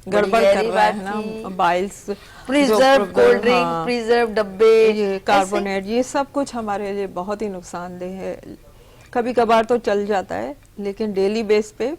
گڑبڑ کر رہا ہے نا، Biles, preserve cold drink, preserve ڈبے، یہ کاربونیٹ، یہ سب کچھ ہمارے لیے بہت ہی نقصان دہ ہے. کبھی کبھار تو چل جاتا ہے لیکن ڈیلی بیس پہ.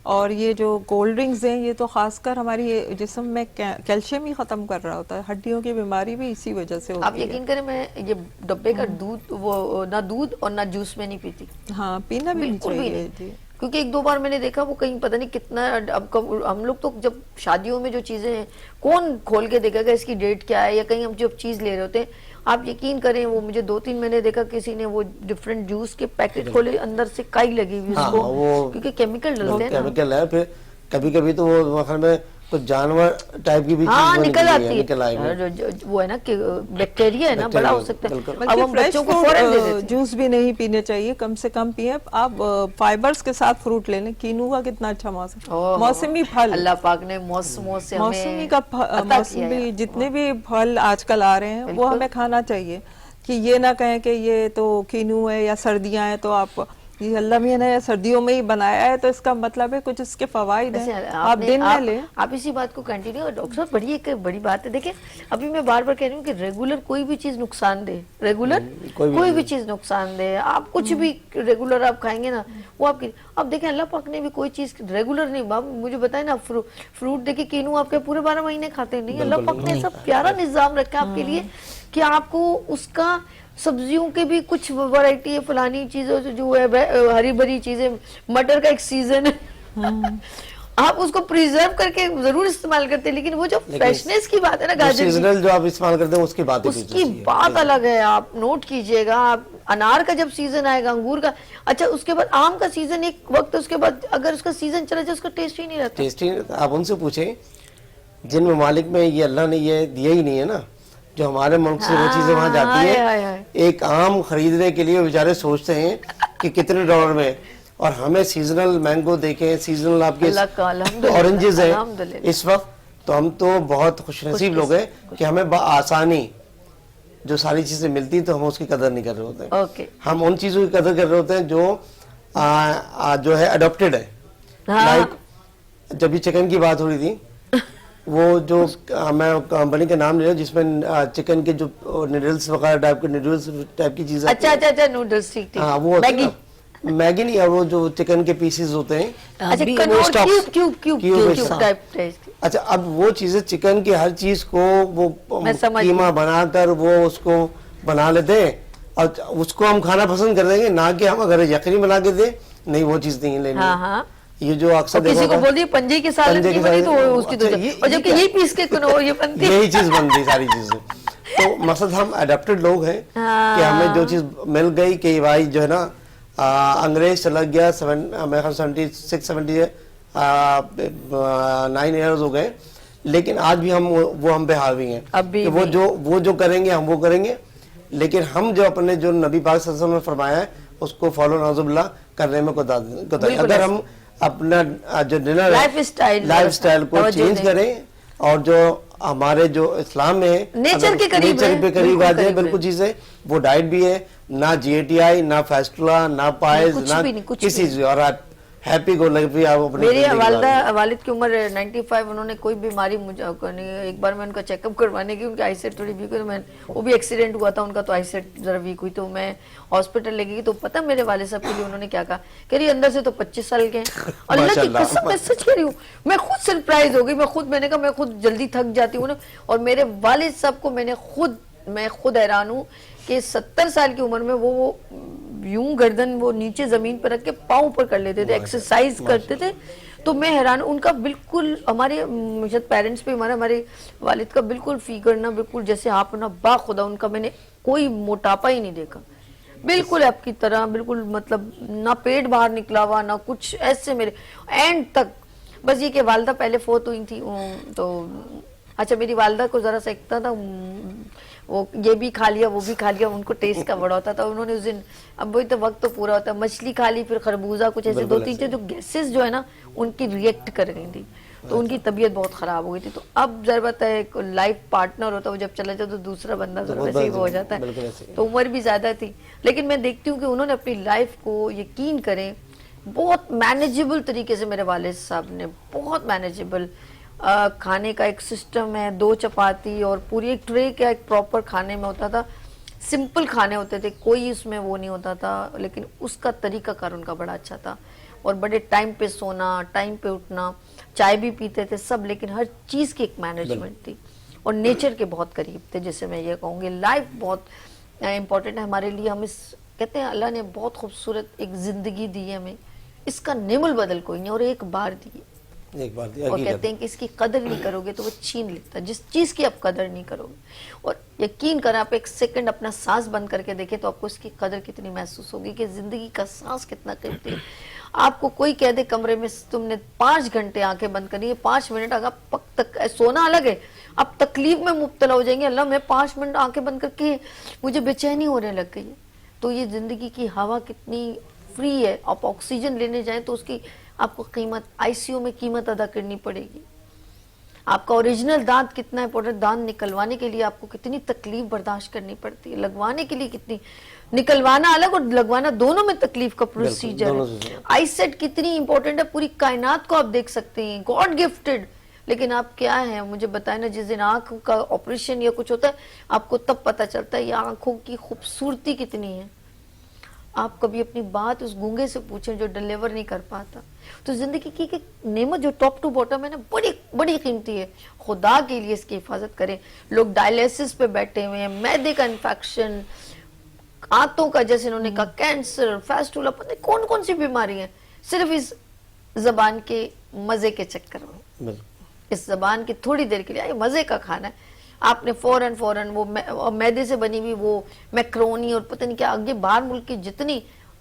اور یہ جو کولڈ ڈرنکس ہیں یہ تو خاص کر ہماری جسم میں کیلشیم ہی ختم کر رہا ہوتا ہے، ہڈیوں کی بیماری بھی اسی وجہ سے ہوتی ہے. آپ یقین کریں میں یہ ڈبے کا دودھ، وہ نہ دودھ اور نہ جوس میں نہیں پیتی. ہاں پینا بھی نہیں چاہیے، کیونکہ 1-2 بار میں نے دیکھا وہ کہیں پتہ نہیں کتنا. اب ہم لوگ تو جب شادیوں میں جو چیزیں ہیں کون کھول کے دیکھے گا اس کی ڈیٹ کیا ہے، یا کہیں ہم جب چیز لے رہے ہوتے ہیں آپ یقین کریں وہ مجھے 2-3 میں نے دیکھا کسی نے وہ ڈفرینٹ جوس کے پیکٹ کھولے، اندر سے کائی لگی ہوئی اس کو، کیونکہ کیمیکل ڈلتے ہیں نا. کیمیکل ہے. پھر کبھی کبھی تو وہ آخر میں کچھ جانور ٹائپ کی بھی چیز نکل آتی ہے، وہ ہے نا کہ بیکٹیریا ہے نا، بڑا ہو سکتا ہے. اب ہم بچوں کو فوراً دے دیتے ہیں. جوس بھی نہیں پینے چاہیے، کم سے کم پیئیں. آپ فائبرز کے ساتھ فروٹ لے لیں. کینو کا کتنا اچھا موسم، موسمی پھل، اللہ پاک نے موسموں سے موسمی کا موسمی جتنے بھی پھل آج کل آ رہے ہیں وہ ہمیں کھانا چاہیے. کہ یہ نہ کہیں کہ یہ تو کینو ہے یا سردیاں ہیں تو آپ یہ اللہ میاں نے سردیوں میں ہی بنایا ہے تو اس کا مطلب ہے کچھ اس کے فوائد ہیں، آپ دن میں لیں. آپ اسی بات کو کنٹینیو. ڈاکٹر صاحب بڑی ایک بڑی بات ہے، دیکھیں ابھی میں بار بار کہہ رہی ہوں کہ ریگولر کوئی بھی چیز نقصان دے، ریگولر کوئی بھی چیز نقصان دے. آپ کچھ بھی ریگولر آپ کھائیں گے نا وہ آپ کی. اب دیکھیں اللہ پاک نے بھی کوئی چیز ریگولر نہیں. مجھے بتائیں نا فروٹ دیکھیں کینو آپ کے پورے 12 مہینے کھاتے نہیں. اللہ پاک نے ایسا پیارا نظام رکھا آپ کے لیے کہ آپ کو اس کا سبزیوں کے بھی کچھ ورائٹی ہے، فلانی چیزوں سے جو ہے ہری بھری چیزیں. مٹر کا ایک سیزن ہے آپ اس کو پریزرو کر کے ضرور استعمال کرتے ہیں، لیکن وہ جو فریشنس کی بات ہے نا گاجر سیزنل جو آپ استعمال کرتے ہیں اس کی بات اس کی بات الگ ہے. آپ نوٹ کیجئے گا، آپ انار کا جب سیزن آئے گا، انگور کا، اچھا اس کے بعد آم کا سیزن ایک وقت، اس کے بعد اگر اس کا سیزن چلا جائے اس کا ٹیسٹ ہی نہیں رہتا. ٹیسٹ ہی آپ ان سے پوچھیں جن ممالک میں یہ اللہ نے یہ دیا ہی نہیں ہے نا، جو ہمارے ملک سے وہ چیزیں وہاں جاتی ہیں. ایک آم خریدنے کے لیے بیچارے سوچتے ہیں کہ کتنے ڈالر میں، اور ہمیں سیزنل مینگو دیکھیں، سیزنل آپ کے اورنجز ہیں اس وقت. تو ہم تو بہت خوش نصیب لوگ ہیں کہ ہمیں بآسانی جو ساری چیزیں ملتی ہیں تو ہم اس کی قدر نہیں کر رہے ہوتے ہیں. ہم ان چیزوں کی قدر کر رہے ہوتے ہیں جو ہے اڈاپٹیڈ ہے. لائک جب بھی چکن کی بات ہو رہی تھی وہ جو میں کمپنی کا نام لے رہا ہوں جس میں چکن کے جو نوڈلس وغیرہ ٹائپ کے نوڈلس ٹائپ کی چیزیں اچھا نوڈلس ٹھیک ٹھیک. ہاں وہ میگی. میگی نہیں ہے, وہ جو چکن کے پیسز ہوتے ہیں. اچھا ابھی کنور stocks. Cube type. اچھا اب وہ چیزیں چکن کی ہر چیز کو وہ میں سمجھ قیمہ بنا کر وہ اس کو بنا لیتے ہیں اور اس کو ہم کھانا پسند کر دیں گے, نہ کہ ہم اگر یخنی بنا کے دیں, نہیں وہ چیز نہیں لینی. ہاں ہاں. یہ جو اکثر کسی کو بول دیے پنجے کے سالن کی بنی تو اس کی اور جبکہ یہی پیس کے کنور یہ بنتی ہے. یہی چیز بنتی ساری چیزیں. تو مقصد ہم اڈیپٹڈ لوگ ہیں کہ ہمیں جو چیز مل گئی کہ بھائی جو ہے نا انگریز چلا گیا 76-79 ایئرز ہو گئے, لیکن آج بھی ہم پہ حاوی ہیں کہ وہ جو کریں گے ہم وہ کریں گے, لیکن ہم جو اپنے جو نبی پاک صلی اللہ علیہ وسلم نے فرمایا ہے اس کو فالو نعوذ باللہ کرنے میں کوتاہی. اگر ہم اپنا جو ڈنر لائف سٹائل کو چینج کریں اور جو ہمارے جو اسلام میں نیچر کے قریب آ جائے بالکل چیزیں, وہ ڈائٹ بھی ہے, نہ جی اے ٹی آئی, نہ فیسٹولا, نہ پائز, نہ کسی چیز, اور ہیپی کو لگی آپ اپنی. میری والد کی عمر 95, انہوں نے کوئی بیماری مجھے ایک بار میں ان کا چیک اپ کروانے گئی, ان کی آئی سیٹ تھوڑی ویک ہوئی, وہ بھی ایکسیڈنٹ ہوا تھا ان کا, تو آئی سیٹ ذرا ویک ہوئی, تو میں ہاسپٹل لے گئی. تو پتہ میرے والد صاحب کے لیے انہوں نے کیا کہا, کہہ رہی اندر سے تو 25 سال کے ہیں. اللہ کی قسم میں سچ کہہ رہی ہوں, میں خود سرپرائز ہو گئی. میں نے کہا میں خود جلدی تھک جاتی ہوں نا, اور میرے والد صاحب کو میں خود حیران ہوں کہ 70 سال کی عمر میں وہ یوں گردن وہ نیچے زمین پر رکھ کے پاؤں اوپر کر لیتے تھے, ایکسرسائز کرتے تھے. تو میں حیران ہوں, ان کا بالکل ہمارے پیرنٹس پہ ہمارے والد کا بالکل فیگر نا بالکل جیسے آپ نا باخدا, ان کا میں نے کوئی موٹاپا ہی نہیں دیکھا, بالکل آپ کی طرح, بالکل مطلب نہ پیٹ باہر نکلا ہوا نہ کچھ ایسے میرے اینڈ تک. بس یہ کہ والدہ پہلے فوت ہوئی تھی تو اچھا میری والدہ کو ذرا سا ایکتا تھا, وہ یہ بھی کھا لیا وہ بھی کھا لیا, ان کو ٹیسٹ کا بڑا ہوتا تھا. انہوں نے اس دن, اب وہی تو وقت تو پورا ہوتا ہے, مچھلی کھا لی, پھر خربوزہ, کچھ ایسے 2-3 چیزیں جو گیسز جو ہے نا ان کی ریئیکٹ کر گئی تھی, تو ان کی طبیعت بہت خراب ہو گئی تھی. تو اب ضرورت ہے ایک لائف پارٹنر ہوتا ہے, وہ جب چلا جائے تو دوسرا بندہ ویسے ہی ہو جاتا ہے. تو عمر بھی زیادہ تھی, لیکن میں دیکھتی ہوں کہ انہوں نے اپنی لائف کو یقین کریں بہت مینیجیبل طریقے سے, میرے والد صاحب نے بہت مینیجیبل کھانے کا ایک سسٹم ہے, 2 چپاتی اور پوری ایک ٹرے کا ایک پراپر کھانے میں ہوتا تھا. سمپل کھانے ہوتے تھے, کوئی اس میں وہ نہیں ہوتا تھا, لیکن اس کا طریقہ کار ان کا بڑا اچھا تھا. اور بڑے ٹائم پہ سونا, ٹائم پہ اٹھنا, چائے بھی پیتے تھے سب, لیکن ہر چیز کی ایک مینجمنٹ تھی, اور نیچر کے بہت قریب تھے. جیسے میں یہ کہوں گی لائف بہت امپورٹنٹ ہے ہمارے لیے. ہم کہتے ہیں اللہ نے بہت خوبصورت ایک زندگی دی ہے ہمیں, اس کا نعم البدل کوئی نہیں, اور ایک بار دی, اور کہتے ہیں کہ اس کی قدر نہیں کرو گے تو وہ چھین لیتا ہے. جس چیز کی آپ قدر نہیں کرو گے, اور یقین کریں آپ ایک سیکنڈ اپنا سانس بند کر کے دیکھیں تو آپ کو اس کی قدر کتنی محسوس ہوگی کہ زندگی کا سانس کتنا قیمتی ہے. آپ کو کوئی کہہ دے کمرے میں تم نے 5 گھنٹے آنکھیں بند کرنی ہے, 5 منٹ اگر سونا الگ ہے, آپ تکلیف میں مبتلا ہو جائیں گے, اللہ میں 5 منٹ آنکھیں بند کر کے مجھے بے چینی ہونے لگ گئی ہے. تو یہ زندگی کی ہوا کتنی فری ہے, آپ آکسیجن لینے جائیں تو اس کی آپ کو قیمت, آئی سی یو میں قیمت ادا کرنی پڑے گی. آپ کا اوریجنل دانت کتنا امپورٹنٹ, دانت نکلوانے کے لیے آپ کو کتنی تکلیف برداشت کرنی پڑتی ہے, لگوانے کے لیے کتنی, نکلوانا الگ اور لگوانا دونوں میں تکلیف کا پروسیجر ہے. آئی سیٹ کتنی امپورٹنٹ ہے, پوری کائنات کو آپ دیکھ سکتے ہیں, گاڈ گفٹڈ, لیکن آپ کیا ہیں مجھے بتائیں نا, جس دن آنکھ کا آپریشن یا کچھ ہوتا ہے آپ کو تب پتہ چلتا ہے یہ آنکھوں کی خوبصورتی کتنی ہے. آپ کبھی اپنی بات اس گونگے سے پوچھیں جو ڈیلیور نہیں کر پاتا. تو زندگی کی نعمت جو ٹاپ ٹو باٹم ہے نا, بڑی بڑی قیمتی ہے. خدا کے لیے اس کی حفاظت کریں. لوگ ڈائلیسس پہ بیٹھے ہوئے ہیں, معدے کا انفیکشن, آنتوں کا, جیسے انہوں نے کہا کینسر, فیسٹولا, پتہ نہیں کون کون سی بیماری ہیں, صرف اس زبان کے مزے کے چکر میں. اس زبان کی تھوڑی دیر کے لیے مزے کا کھانا ہے, آپ نے فوراً وہ میدے سے بنی ہوئی وہ میکرونی اور پتہ نہیں کیا, آگے باہر ملک کی جتنی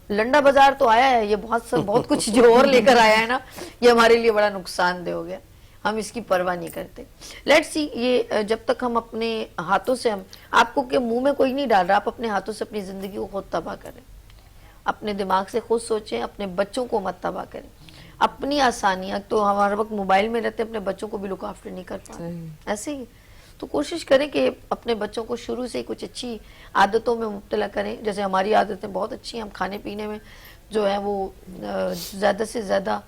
لنڈا بازار تو آیا ہے, یہ بہت کچھ جو اور لے کر آیا ہے نا, یہ ہمارے لیے بڑا نقصان دہ ہو گیا. ہم اس کی پرواہ نہیں کرتے. لیٹس سی, یہ جب تک ہم اپنے ہاتھوں سے, ہم آپ کو کہ منہ میں کوئی نہیں ڈال رہا, آپ اپنے ہاتھوں سے اپنی زندگی کو خود تباہ کریں. اپنے دماغ سے خود سوچیں, اپنے بچوں کو مت تباہ کریں. اپنی آسانیاں تو ہمارا وقت موبائل میں رہتے, اپنے بچوں کو بھی لک آفٹر نہیں کر پاتے ایسے ہی. تو کوشش کریں کہ اپنے بچوں کو شروع سے کچھ اچھی عادتوں میں مبتلا کریں. جیسے ہماری عادتیں بہت اچھی ہیں, ہم کھانے پینے میں جو ہے وہ زیادہ سے زیادہ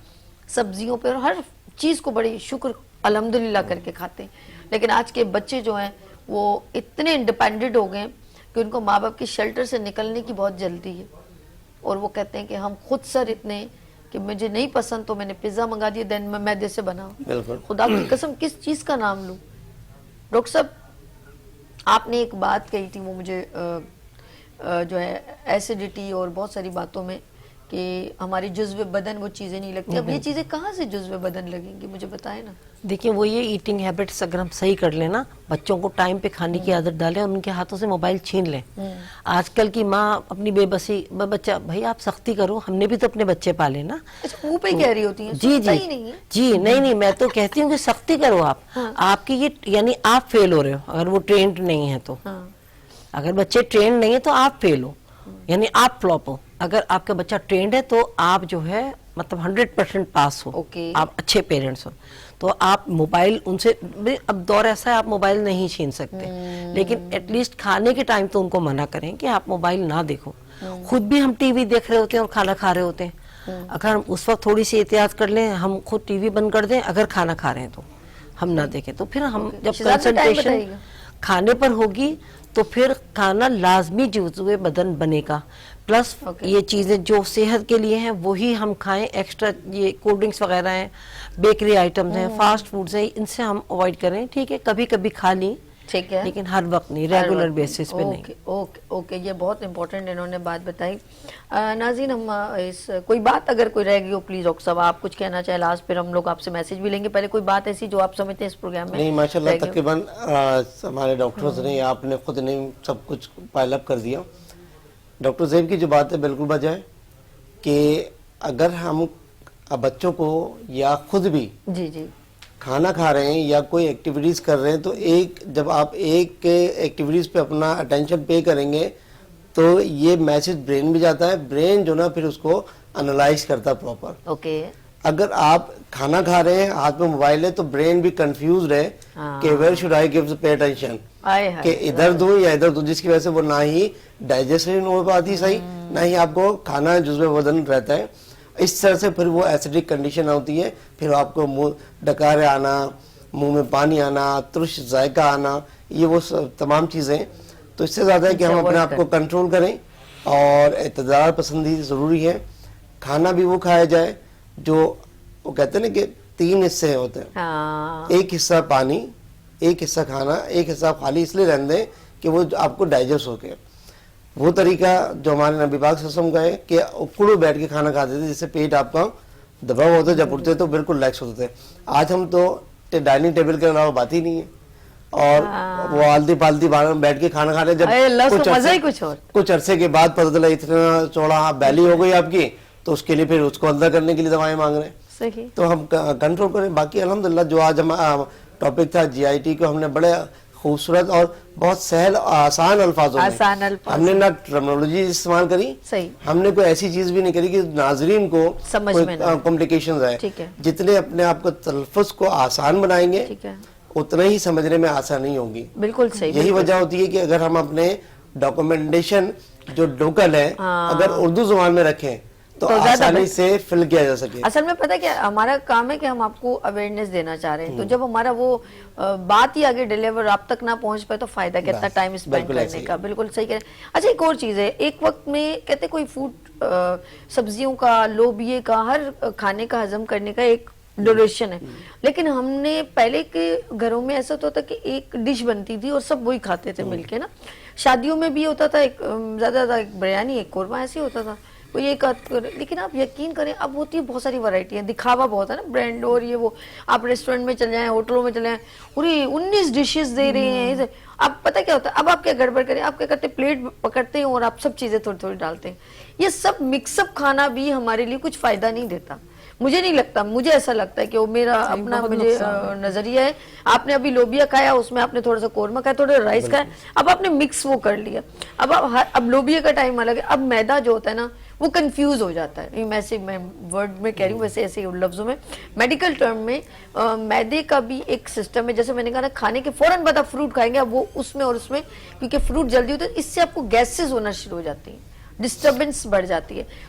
سبزیوں پہ اور ہر چیز کو بڑی شکر الحمدللہ کر کے کھاتے ہیں. لیکن آج کے بچے جو ہیں وہ اتنے انڈیپینڈنٹ ہو گئے ہیں کہ ان کو ماں باپ کی شیلٹر سے نکلنے کی بہت جلدی ہے, اور وہ کہتے ہیں کہ ہم خود سر اتنے کہ مجھے نہیں پسند تو میں نے پیزا منگا دیا, دین میں میدے سے بناؤں. بالکل. خدا کی قسم کس چیز کا نام لوں. ڈاکٹر صاحب آپ نے ایک بات کہی تھی, وہ مجھے جو ہے ایسیڈیٹی اور بہت ساری باتوں میں کہ ہماری جزو بدن وہ چیزیں نہیں لگتی. اب یہ چیزیں کہاں سے جزو بدن لگیں گی, مجھے بتائیں نا. دیکھیں وہ یہ ایٹنگ ہیبٹس اگر ہم صحیح کر لیں نا, بچوں کو ٹائم پہ کھانے کی عادت ڈالیں اور ان کے ہاتھوں سے موبائل چھین لیں. آج کل کی ماں اپنی بے بسی, بچہ بھائی آپ سختی کرو, ہم نے بھی تو اپنے بچے پالے نا. منہ پہ کہہ رہی ہوتی ہیں. جی جی نہیں میں تو کہتی ہوں کہ سختی کرو آپ. آپ کی یہ یعنی آپ فیل ہو رہے ہو اگر وہ ٹرینڈ نہیں ہے تو. اگر بچے ٹرینڈ نہیں ہے تو آپ فیل ہو, یعنی آپ فلاپ ہو. اگر آپ کا بچہ ٹرینڈ ہے تو آپ جو ہے مطلب 100% پاس ہو, آپ اچھے پیرنٹس ہو. تو آپ موبائل ان سے, اب دور ایسا ہے آپ موبائل نہیں چھین سکتے, لیکن ایٹ لیسٹ کھانے کے ٹائم تو ان کو منع کریں کہ آپ موبائل نہ دیکھو. خود بھی ہم ٹی وی دیکھ رہے ہوتے ہیں اور کھانا کھا رہے ہوتے ہیں, اگر ہم اس وقت تھوڑی سی احتیاط کر لیں, ہم خود ٹی وی بند کر دیں, اگر کھانا کھا رہے ہیں تو ہم نہ دیکھیں, تو پھر ہم جب کنسنٹریشن کھانے پر ہوگی تو پھر کھانا لازمی جزو بدن بنے گا. پلس یہ چیزیں جو صحت کے لیے ہیں وہی ہم کھائیں. ایکسٹرا یہ کولڈ ڈرنکس وغیرہ ہیں, بیکری آئٹمز ہیں, فاسٹ فوڈز ہیں, ان سے ہم اوائڈ کریں. ٹھیک ہے, کبھی کبھی کھا لیں, ٹھیک ہے, لیکن ہر وقت نہیں, ریگولر بیسس پہ نہیں. اوکے, یہ بہت امپورٹنٹ انہوں نے بات بتائی. ناظرین ہم اس کوئی بات اگر کوئی رہ گئی ہو پلیز ڈاکٹر صاحب آپ کچھ کہنا چاہیں لاسٹ, پھر ہم لوگ آپ سے میسج بھی لیں گے. پہلے کوئی بات ایسی جو آپ سمجھتے ہیں اس پروگرام میں. نہیں ماشاءاللہ تقریباً ہمارے ڈاکٹرز نے آپ نے خود نے سب کچھ پائل اپ کر دیا. ڈاکٹر زیب کی جو بات ہے بالکل بجائے کہ اگر ہم بچوں کو یا خود بھی جی کھانا کھا رہے ہیں یا کوئی ایکٹیویٹیز کر رہے ہیں تو جب آپ ایک ایکٹیویٹیز پہ اپنا اٹینشن پے کریں گے تو یہ میسج برین میں جاتا ہے. برین جو نا پھر اس کو انالائز کرتا ہے پراپر. اوکے, اگر آپ کھانا کھا رہے ہیں ہاتھ میں موبائل ہے تو برین بھی کنفیوزڈ ہے کہ where should I give pay attention, کہ ادھر دوں یا ادھر دوں, جس کی وجہ سے وہ نہ ہی ڈائجیشن ہو پاتی صحیح, نہ ہی آپ کو کھانا جزو بدن رہتا ہے. اس طرح سے پھر وہ ایسیڈک کنڈیشن ہوتی ہے, پھر آپ کو منہ ڈکارے آنا, منہ میں پانی آنا, ترش ذائقہ آنا, یہ وہ تمام چیزیں. تو اس سے زیادہ ہے کہ ہم اپنے آپ کو کنٹرول کریں اور اعتدال پسندی ضروری ہے. کھانا بھی وہ کھایا جائے جو وہ کہتے ہیں نا کہ 3 حصے ہوتے ہیں, ایک حصہ پانی, ایک حصہ کھانا, ایک حصہ خالی اس لیے رہنے دیں کہ وہ آپ کو ڈائجسٹ ہو کے. وہ طریقہ جو ہمارے نبی پاک صلی اللہ علیہ وسلم کا ہے کہ اکڑو بیٹھ کے کھانا کھاتے تھے, جس سے پیٹ آپ کا دبا ہوا ہوتا ہے, جب اٹھتے تو بالکل ریلیکس ہوتے تھے. آج ہم تو ڈائننگ ٹیبل کے علاوہ بات ہی نہیں ہے, اور وہ آلتی پالتی بیٹھ کے کھانا کھا رہے. جب کچھ عرصے کے بعد پتہ چلا اتنا چوڑا بیلی ہو گئی آپ کی, تو اس کے لیے پھر اس کو اندر کرنے کے لیے دوائیں مانگ رہے ہیں. تو ہم کنٹرول کریں. باقی الحمدللہ جو آج ہم ٹاپک تھا جی آئی ٹی کو, ہم نے بڑے خوبصورت اور بہت سہل آسان الفاظوں میں ہم نے نہ ٹرمنالوجی استعمال کری, ہم نے کوئی ایسی چیز بھی نہیں کری کہ ناظرین کو کمپلیکیشنز آئے. جتنے اپنے آپ کو تلفظ کو آسان بنائیں گے اتنا ہی سمجھنے میں آسانی ہوگی. بالکل صحیح. یہی وجہ ہوتی ہے کہ اگر ہم اپنے ڈاکومنٹیشن جو لوکل ہے اگر اردو زبان میں رکھیں تو آسانی سے فل کیا جا سکے. اصل میں پتہ کیا ہمارا کام ہے کہ ہم آپ کو اویئرنیس دینا چاہ رہے ہیں, تو جب ہمارا وہ بات ہی آگے ڈیلیور آپ تک نہ پہنچ پائے تو فائدہ کتنا ٹائم اسپینڈ کرنے کا. بالکل صحیح کہہ رہے ہیں. اچھا ایک اور چیز ہے, ایک وقت میں کہتے کوئی فوڈ سبزیوں کا, لوبیے کا, ہر کھانے کا ہضم کرنے کا ایک ڈیوریشن ہے, لیکن ہم نے پہلے کے گھروں میں ایسا ہوتا کہ ایک ڈش بنتی تھی اور سب وہی کھاتے تھے مل کے نا. شادیوں میں بھی ہوتا تھا ایک زیادہ ایک بریانی, ایک قورمہ, ایسے ہوتا تھا وہ یہ لیکن آپ یقین کریں اب ہوتی ہے بہت ساری ورائٹی ہیں, دکھاوا بہت ہے نا, برانڈ اور یہ وہ. آپ ریسٹورنٹ میں چل جائیں, ہوٹلوں میں چل جائیں, پوری 19 ڈشز دے رہے ہیں. اب پتہ کیا ہوتا ہے, اب آپ کیا گڑبڑ کریں, آپ کیا کرتے ہیں پلیٹ پکڑتے ہیں اور آپ سب چیزیں تھوڑی تھوڑی ڈالتے ہیں. یہ سب مکس اپ کھانا بھی ہمارے لیے کچھ فائدہ نہیں دیتا, مجھے نہیں لگتا. مجھے ایسا لگتا ہے کہ وہ میرا اپنا مجھے نظریہ ہے. آپ نے ابھی لوبیا کھایا, اس میں آپ نے تھوڑا سا قورمہ کھایا, تھوڑا رائس کھایا, اب آپ نے مکس وہ کر لیا. اب لوبیا کا ٹائم الگ ہے. اب میدا جو ہوتا ہے نا وہ کنفیوز ہو جاتا ہے. میں ورڈ میں کہہ رہی ہوں, ویسے ایسے لفظوں میں میڈیکل ٹرم میں میدے کا بھی ایک سسٹم ہے. جیسے میں نے کہا نا کھانے کے فوراً بعد آپ فروٹ کھائیں گے, اب وہ اس میں اور اس میں, کیونکہ فروٹ جلدی ہوتا ہے, اس سے آپ کو گیسز ہونا شروع ہو جاتی ہیں, ڈسٹربنس بڑھ جاتی ہے.